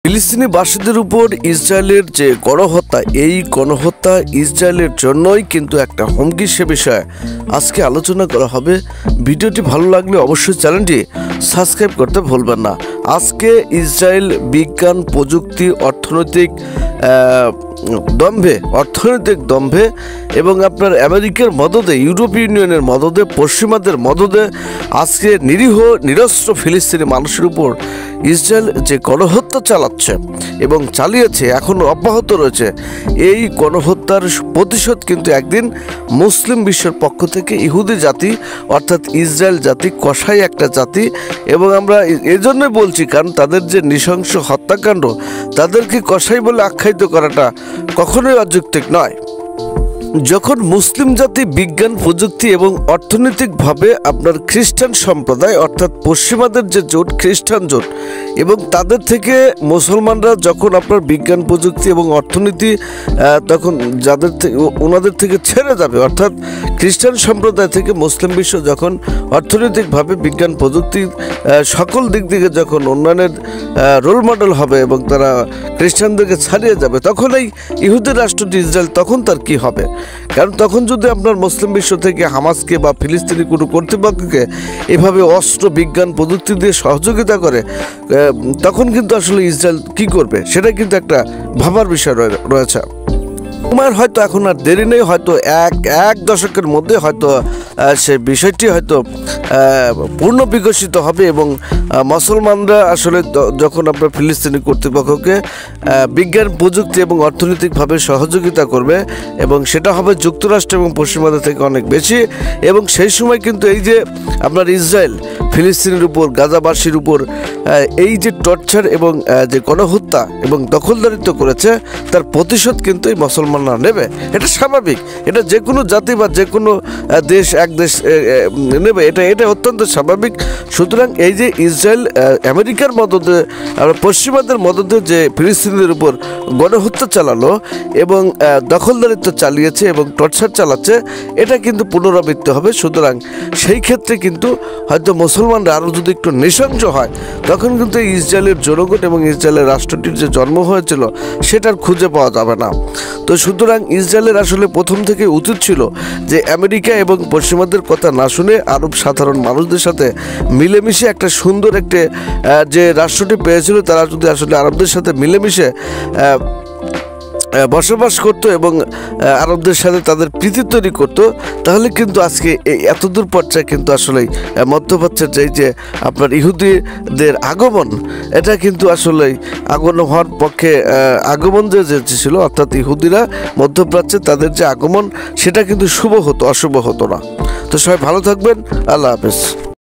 ফিলিস্তিনি বাসীদের উপর ইসরায়েলের যে গণহত্যা, এই গণহত্যা ইসরায়েলের জন্যই কিন্তু একটা হুমকি, সে বিষয়ে আজকে আলোচনা করা হবে। ভিডিওটি ভালো লাগলে অবশ্যই চ্যানেলটি সাবস্ক্রাইব করতে ভুলবেন না। আজকে ইসরায়েল বিজ্ঞান, প্রযুক্তি, অর্থনৈতিক দম্ভে এবং আপনার আমেরিকার মদদে, ইউরোপীয় ইউনিয়নের মদদে, পশ্চিমাদের মদদে আজকে নিরীহ নিরস্ত্র ফিলিস্তিনি মানুষের উপর ইসরায়েল যে গণহত্যা চালাচ্ছে এবং চালিয়েছে, এখনও অব্যাহত রয়েছে, এই গণহত্যার প্রতিশোধ কিন্তু একদিন মুসলিম বিশ্বের পক্ষ থেকে ইহুদি জাতি অর্থাৎ ইসরায়েল জাতি কসাই একটা জাতি, এবং আমরা এজন্যই বলছি কারণ তাদের যে নৃশংস হত্যাকাণ্ড, তাদেরকে কসাই বলে আখ্যায়িত করাটা কখনোই অযৌক্তিক নয়। যখন মুসলিম জাতি বিজ্ঞান, প্রযুক্তি এবং অর্থনৈতিকভাবে আপনার খ্রিস্টান সম্প্রদায় অর্থাৎ পশ্চিমাদের যে জোট, খ্রিস্টান জোট, এবং তাদের থেকে মুসলমানরা যখন আপনার বিজ্ঞান, প্রযুক্তি এবং অর্থনীতি তখন ওনাদের থেকে ছেড়ে যাবে, অর্থাৎ খ্রিস্টান সম্প্রদায় থেকে মুসলিম বিশ্ব যখন অর্থনৈতিকভাবে বিজ্ঞান, প্রযুক্তি সকল দিক থেকে যখন উন্নয়নের রোল মডেল হবে এবং তারা খ্রিস্টানদেরকে ছাড়িয়ে যাবে, তখন এই ইহুদি রাষ্ট্রটি ইসরায়েল তখন তার কি হবে? কারণ তখন যদি আপনার মুসলিম বিশ্ব থেকে হামাসকে বা ফিলিস্তিনি কোনো কর্তৃপক্ষকে এভাবে অস্ত্র, বিজ্ঞান, প্রযুক্তি দিয়ে সহযোগিতা করে, তখন কিন্তু আসলে ইসরায়েল কি করবে সেটা কিন্তু একটা ভাবার বিষয় রয়েছে। সময়ের হয়তো এখন আর দেরি নেই, হয়তো এক দশকের মধ্যে হয়তো সে বিষয়টি হয়তো পূর্ণ বিকশিত হবে এবং মুসলমানরা আসলে যখন আপনার ফিলিস্তিনি কর্তৃপক্ষকে বিজ্ঞান, প্রযুক্তি এবং অর্থনৈতিকভাবে সহযোগিতা করবে, এবং সেটা হবে যুক্তরাষ্ট্র এবং পশ্চিমাদের থেকে অনেক বেশি, এবং সেই সময় কিন্তু এই যে আপনার ইসরায়েল ফিলিস্তিনের উপর, গাজাবাসীর উপর এই যে টর্চার এবং যে গণহত্যা এবং দখলদারিত্ব করেছে, তার প্রতিশোধ কিন্তু এই মুসলমানরা নেবে। এটা স্বাভাবিক, এটা যে কোনো জাতি বা যে কোনো দেশ, এক দেশ নেবে, এটা অত্যন্ত স্বাভাবিক। সুতরাং এই যে ইসরায়েল আমেরিকার মদদে, পশ্চিমাদের মদদে যে ফিলিস্তিনিদের উপর গণহত্যা চালালো এবং দখলদারিত্ব চালিয়েছে এবং টর্চার চালাচ্ছে, এটা কিন্তু পুনরাবৃত্তি হবে। সুতরাং সেই ক্ষেত্রে কিন্তু হয়তো মুসলমানরা আরও যদি একটু নৃশংস হয়, তখন কিন্তু ইসরায়েলের জনগণ এবং ইসরায়েলের রাষ্ট্রটির যে জন্ম হয়েছিল সেটার খুঁজে পাওয়া যাবে না। তো সুতরাং ইসরায়েলের আসলে প্রথম থেকে উচিত ছিল যে আমেরিকা এবং পশ্চিমাদের কথা না শুনে আরব সাধারণ মানুষদের সাথে মিলেমিশে একটা সুন্দর একটা যে রাষ্ট্রটি পেয়েছিল, তারা যদি আসলে আরবদের সাথে মিলেমিশে বসবাস করতো এবং আরবদের সাথে তাদের প্রীতি তৈরি করতো, তাহলে কিন্তু আজকে এই এতদূর পর্যায়ে কিন্তু আসলে মধ্যপ্রাচ্যের যে আপনার ইহুদিদের আগমন, এটা কিন্তু আসলে আগমন হওয়ার পক্ষে আগমন যে ছিল, অর্থাৎ ইহুদিরা মধ্যপ্রাচ্যে তাদের যে আগমন, সেটা কিন্তু শুভ হতো, অশুভ হতো না। তো সবাই ভালো থাকবেন, আল্লাহ হাফেজ।